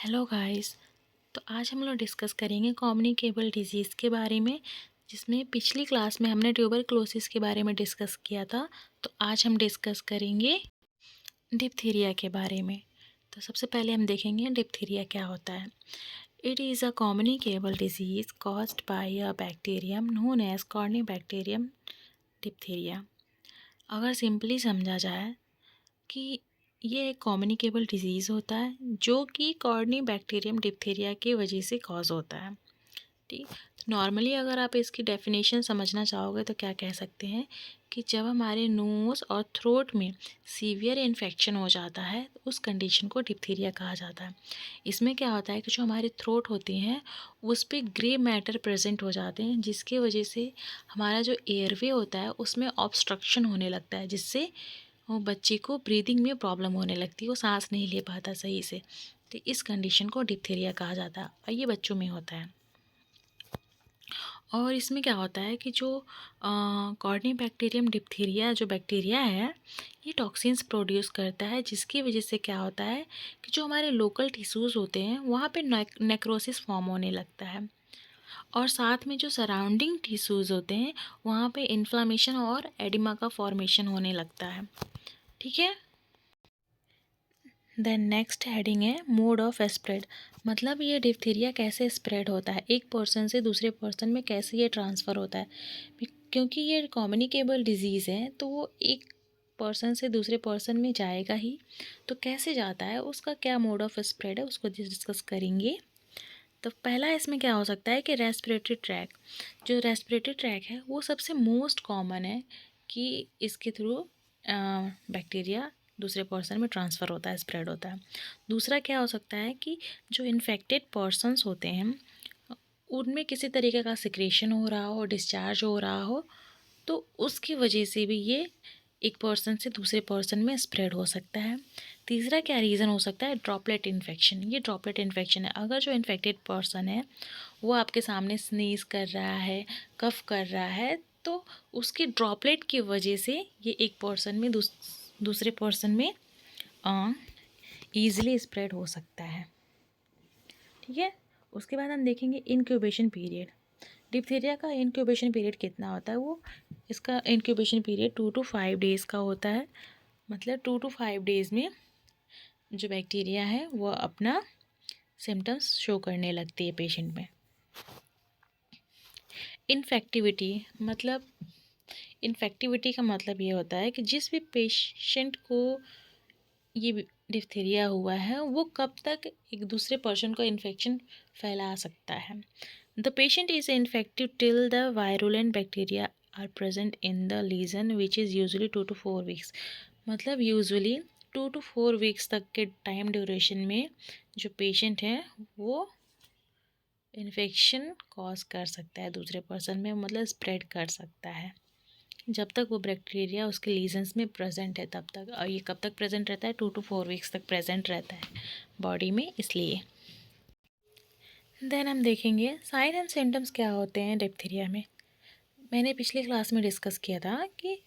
Hello guys. तो आज हम लोग डिस्कस करेंगे कम्युनिकेबल डिजीज़ के बारे में, जिसमें पिछली क्लास में हमने ट्यूबरक्लोसिस के बारे में डिस्कस किया था। तो आज हम डिस्कस करेंगे डिप्थीरिया के बारे में। तो सबसे पहले हम देखेंगे डिप्थीरिया क्या होता है। It is a communicable disease caused by a bacterium known as corynebacterium diphtheria. अगर सिंपली समझा जाए कि ये एक कम्युनिकेबल डिजीज़ होता है जो कि कॉर्नी बैक्टीरियम डिप्थीरिया की वजह से कॉज होता है। ठीक, तो नॉर्मली अगर आप इसकी डेफिनेशन समझना चाहोगे तो क्या कह सकते हैं कि जब हमारे नोज़ और थ्रोट में सीवियर इन्फेक्शन हो जाता है तो उस कंडीशन को डिप्थीरिया कहा जाता है। इसमें क्या होता है कि जो हमारे थ्रोट होते हैं उस पर ग्रे मैटर प्रेजेंट हो जाते हैं, जिसकी वजह से हमारा जो एयरवे होता है उसमें ऑब्स्ट्रक्शन होने लगता है, जिससे वो बच्चे को ब्रीदिंग में प्रॉब्लम होने लगती है, वो सांस नहीं ले पाता सही से। तो इस कंडीशन को डिप्थीरिया कहा जाता है और ये बच्चों में होता है। और इसमें क्या होता है कि जो कॉर्निबैक्टीरियम डिप्थीरिया जो बैक्टीरिया है ये टॉक्सिन्स प्रोड्यूस करता है, जिसकी वजह से क्या होता है कि जो हमारे लोकल टिश्यूज़ होते हैं वहाँ पे नेक्रोसिस फॉर्म होने लगता है, और साथ में जो सराउंडिंग टिश्यूज़ होते हैं वहाँ पे इन्फ्लामेशन और एडिमा का फॉर्मेशन होने लगता है। ठीक है। देन नेक्स्ट हेडिंग है मोड ऑफ स्प्रेड। मतलब ये डिप्थीरिया कैसे स्प्रेड होता है, एक पर्सन से दूसरे पर्सन में कैसे ये ट्रांसफ़र होता है। क्योंकि ये कम्युनिकेबल डिजीज़ है तो वो एक पर्सन से दूसरे पर्सन में जाएगा ही, तो कैसे जाता है, उसका क्या मोड ऑफ स्प्रेड है उसको डिस्कस करेंगे। तो पहला इसमें क्या हो सकता है कि रेस्पिरेटरी ट्रैक। जो रेस्पिरेटरी ट्रैक है वो सबसे मोस्ट कॉमन है कि इसके थ्रू बैक्टीरिया दूसरे पर्सन में ट्रांसफ़र होता है, स्प्रेड होता है। दूसरा क्या हो सकता है कि जो इन्फेक्टेड पर्सनस होते हैं उनमें किसी तरीके का सिक्रेशन हो रहा हो, डिस्चार्ज हो रहा हो, तो उसकी वजह से भी ये एक पर्सन से दूसरे पर्सन में स्प्रेड हो सकता है। तीसरा क्या रीज़न हो सकता है, ड्रॉपलेट इन्फेक्शन। ये ड्रॉपलेट इन्फेक्शन है, अगर जो इन्फेक्टेड पर्सन है वो आपके सामने स्नीज़ कर रहा है, कफ कर रहा है, तो उसकी ड्रॉपलेट की वजह से ये एक पर्सन में दूसरे पर्सन में ईज़िली स्प्रेड हो सकता है। ठीक है। उसके बाद हम देखेंगे इनक्यूबेशन पीरियड। डिप्थीरिया का इनक्यूबेशन पीरियड कितना होता है, वो इसका इनक्यूबेशन पीरियड 2 to 5 डेज़ का होता है। मतलब 2 to 5 डेज़ में जो बैक्टीरिया है वो अपना सिम्टम्स शो करने लगती है पेशेंट में। इन्फेक्टिविटी का मतलब ये होता है कि जिस भी पेशेंट को ये डिप्थीरिया हुआ है वो कब तक एक दूसरे पर्सन को इन्फेक्शन फैला सकता है। The patient is infective till the virulent bacteria are present in the lesion which is usually 2 to 4 weeks. मतलब यूजुअली 2 to 4 वीक्स तक के टाइम ड्यूरेशन में जो पेशेंट है वो इन्फेक्शन कॉज कर सकता है दूसरे पर्सन में, मतलब स्प्रेड कर सकता है जब तक वो बैक्टीरिया उसके लीजन्स में प्रेजेंट है तब तक। और ये कब तक प्रेजेंट रहता है, 2 to 4 वीक्स तक प्रेजेंट रहता है बॉडी में, इसलिए। देन हम देखेंगे साइन एंड सिम्टम्स क्या होते हैं डिप्थीरिया में। मैंने पिछली क्लास में डिस्कस किया था कि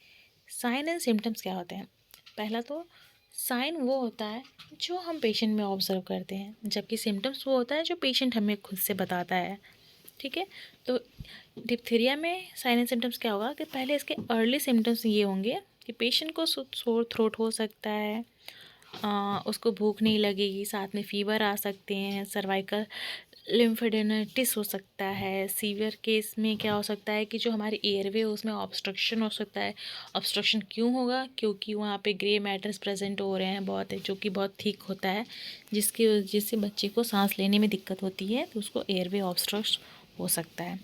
साइन एंड सिम्टम्स क्या होते हैं। पहला तो साइन वो होता है जो हम पेशेंट में ऑब्जर्व करते हैं, जबकि सिम्टम्स वो होता है जो पेशेंट हमें खुद से बताता है। ठीक है। तो डिप्थीरिया में साइन एंड सिम्टम्स क्या होगा कि पहले इसके अर्ली सिम्टम्स ये होंगे कि पेशेंट को सोर थ्रोट हो सकता है, उसको भूख नहीं लगेगी, साथ में फीवर आ सकते हैं, सर्वाइकल लिम्फेडेनाइटिस हो सकता है। सीवियर केस में क्या हो सकता है कि जो हमारे एयरवे उसमें ऑब्स्ट्रक्शन हो सकता है। ऑब्स्ट्रक्शन क्यों होगा, क्योंकि वहाँ पे ग्रे मैटर्स प्रेजेंट हो रहे हैं बहुत, जो कि बहुत थिक होता है, जिसकी वजह से बच्चे को सांस लेने में दिक्कत होती है, तो उसको एयरवे ऑब्स्ट्रक्ट हो सकता है।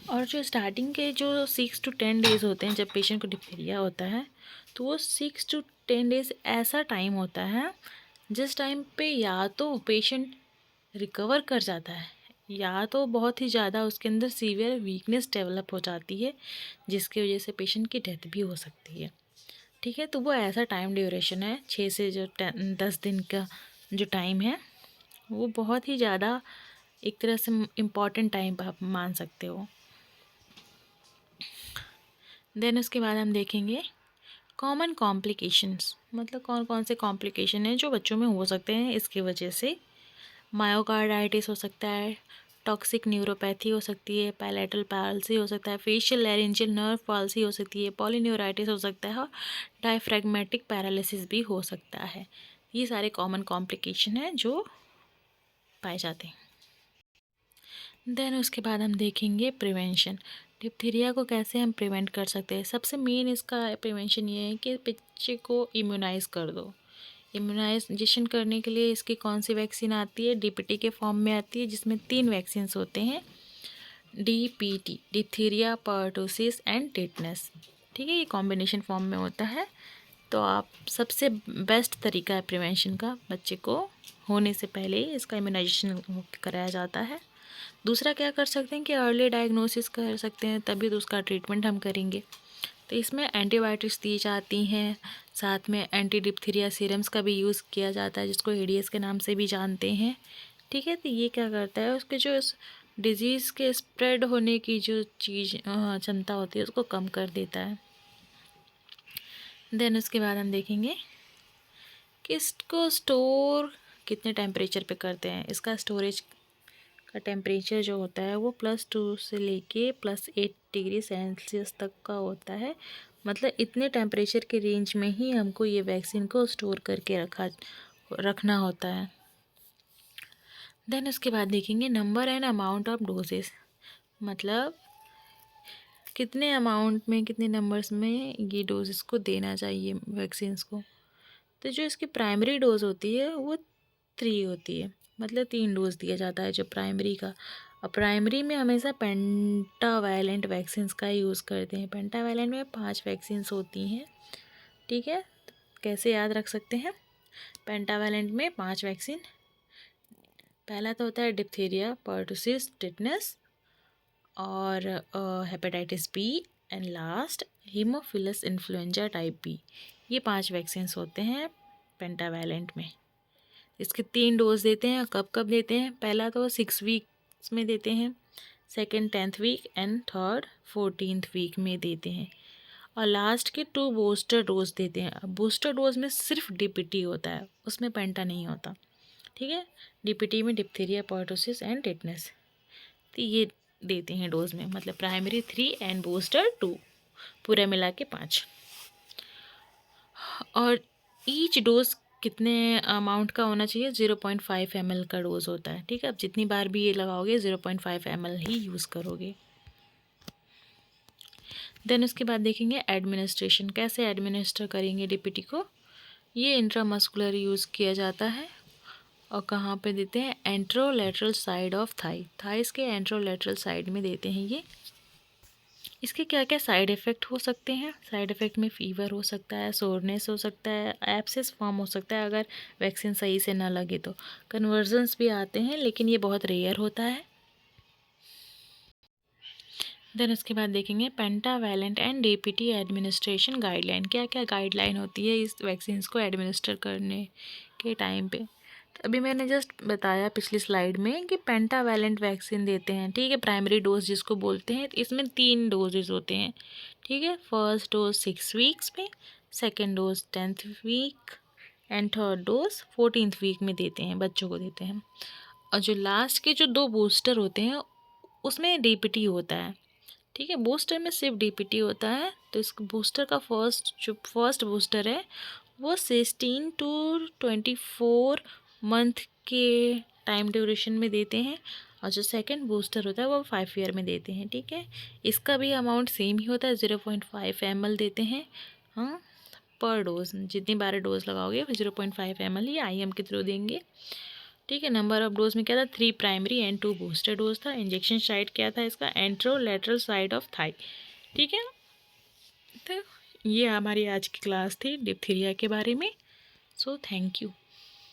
और जो स्टार्टिंग के जो 6 to 10 डेज़ होते हैं जब पेशेंट को डिप्थीरिया होता है, तो वो 6 to 10 डेज़ ऐसा टाइम होता है जिस टाइम पे या तो पेशेंट रिकवर कर जाता है या तो बहुत ही ज़्यादा उसके अंदर सीवियर वीकनेस डेवलप हो जाती है, जिसकी वजह से पेशेंट की डेथ भी हो सकती है। ठीक है। तो वो ऐसा टाइम ड्यूरेशन है 6 से जो 10 दिन का जो टाइम है वो बहुत ही ज़्यादा एक तरह से इम्पॉर्टेंट टाइम आप मान सकते हो। देन उसके बाद हम देखेंगे कॉमन कॉम्प्लिकेशंस। मतलब कौन कौन से कॉम्प्लिकेशन हैं जो बच्चों में हो सकते हैं इसकी वजह से। मायोकार्डाइटिस हो सकता है, टॉक्सिक न्यूरोपैथी हो सकती है, पैलेटल पैल्सी हो सकता है, फेशियल लैरिंजियल नर्व पाल्सी हो सकती है, पॉलीन्यूराइटिस हो सकता है और डायफ्रैग्मेटिक पैरालिसिस भी हो सकता है। ये सारे कॉमन कॉम्प्लिकेशन हैं जो पाए जाते हैं। देन उसके बाद हम देखेंगे प्रिवेंशन। डिप्थीरिया को कैसे हम प्रिवेंट कर सकते हैं। सबसे मेन इसका प्रिवेंशन ये है कि बच्चे को इम्यूनाइज़ कर दो। इम्यूनाइजेशन करने के लिए इसकी कौन सी वैक्सीन आती है, डीपीटी के फॉर्म में आती है, जिसमें 3 वैक्सीन्स होते हैं, DPT, diphtheria, pertussis and tetanus. ठीक है, ये कॉम्बिनेशन फॉर्म में होता है। तो आप सबसे बेस्ट तरीका है प्रिवेंशन का, बच्चे को होने से पहले ही इसका इम्यूनाइजेशन कराया जाता है। दूसरा क्या कर सकते हैं कि अर्ली डायग्नोसिस कर सकते हैं, तभी तो उसका ट्रीटमेंट हम करेंगे। तो इसमें एंटीबायोटिक्स दी जाती हैं, साथ में एंटी डिप्थीरिया सीरम्स का भी यूज़ किया जाता है, जिसको एडीएस के नाम से भी जानते हैं। ठीक है, तो ये क्या करता है, उसके जो डिजीज़ के स्प्रेड होने की जो क्षमता होती है उसको कम कर देता है। देन उसके बाद हम देखेंगे कि इसको स्टोर कितने टेम्परेचर पे करते हैं। इसका स्टोरेज का टेम्परेचर जो होता है वो +2 से लेके +8 डिग्री सेल्सियस तक का होता है। मतलब इतने टेम्परेचर के रेंज में ही हमको ये वैक्सीन को स्टोर करके रखना होता है। देन उसके बाद देखेंगे number and amount of doses, मतलब कितने अमाउंट में, कितने नंबर्स में ये डोजेस को देना चाहिए वैक्सीन्स को। तो जो इसकी प्राइमरी डोज होती है वो 3 होती है, मतलब 3 डोज दिया जाता है जो प्राइमरी का। और प्राइमरी में हमेशा पेंटावैलेंट वैक्सीन्स का यूज़ करते हैं। पेंटावैलेंट में 5 वैक्सीन्स होती हैं। ठीक है, कैसे याद रख सकते हैं, पेंटावैलेंट में 5 वैक्सीन। पहला तो होता है डिप्थीरिया, पर्टुसिस, टिटनेस और hepatitis B and last haemophilus influenza type B. ये 5 वैक्सीन्स होते हैं पेंटावैलेंट में। इसके 3 डोज देते हैं। कब कब देते हैं, पहला तो 6 वीक्स में देते हैं, second 10th week and third 14th week में देते हैं, और लास्ट के 2 बूस्टर डोज देते हैं। अब बूस्टर डोज में सिर्फ डीपीटी होता है, उसमें पेंटा नहीं होता। ठीक है, डीपीटी में डिप्थीरिया, पर्टुसिस एंड टिटनेस, तो ये देते हैं डोज में, मतलब प्राइमरी 3 एंड बूस्टर 2, पूरा मिला के 5। और ईच डोज कितने अमाउंट का होना चाहिए, 0.5 ml का डोज होता है। ठीक है, अब जितनी बार भी ये लगाओगे 0.5 ml ही यूज़ करोगे। देन उसके बाद देखेंगे एडमिनिस्ट्रेशन, कैसे एडमिनिस्टर करेंगे डीपीटी को। ये इंट्रामस्कुलर यूज़ किया जाता है, और कहाँ पे देते हैं, एंट्रोलेटरल साइड ऑफ थाइस के एंट्रोलेटरल साइड में देते हैं ये। इसके क्या क्या साइड इफ़ेक्ट हो सकते हैं, साइड इफ़ेक्ट में फ़ीवर हो सकता है, सोरनेस हो सकता है, एब्सेस फॉर्म हो सकता है अगर वैक्सीन सही से ना लगे तो, कन्वर्जन्स भी आते हैं, लेकिन ये बहुत रेयर होता है। देन उसके बाद देखेंगे pentavalent and DPT administration guideline, क्या क्या गाइडलाइन होती है इस वैक्सीन्स को एडमिनिस्टर करने के टाइम पे। तो अभी मैंने जस्ट बताया पिछली स्लाइड में कि पेंटावैलेंट वैक्सीन देते हैं। ठीक है, प्राइमरी डोज जिसको बोलते हैं, तो इसमें 3 डोजेज होते हैं। ठीक है, फर्स्ट डोज 6 वीक्स में, second dose 10th week and third dose 14th week में देते हैं, बच्चों को देते हैं। और जो लास्ट के जो 2 बूस्टर होते हैं उसमें डीपीटी होता है। ठीक है, बूस्टर में सिर्फ डीपीटी होता है। तो इस बूस्टर का फर्स्ट बूस्टर है वो 16 to 24 मंथ के टाइम ड्यूरेशन में देते हैं, और जो सेकंड बूस्टर होता है वो 5 ईयर में देते हैं। ठीक है, इसका भी अमाउंट सेम ही होता है, 0.5 ml देते हैं। हाँ, पर डोज, जितनी बार डोज लगाओगे 0.5 ml ही IM के थ्रू देंगे। ठीक है, नंबर ऑफ डोज में क्या था, 3 प्राइमरी एंड 2 बूस्टर डोज था। इंजेक्शन साइट क्या था इसका, एंट्रोलेटरल साइड ऑफ थाई। ठीक है, तो ये हमारी आज की क्लास थी डिप्थीरिया के बारे में। So thank you.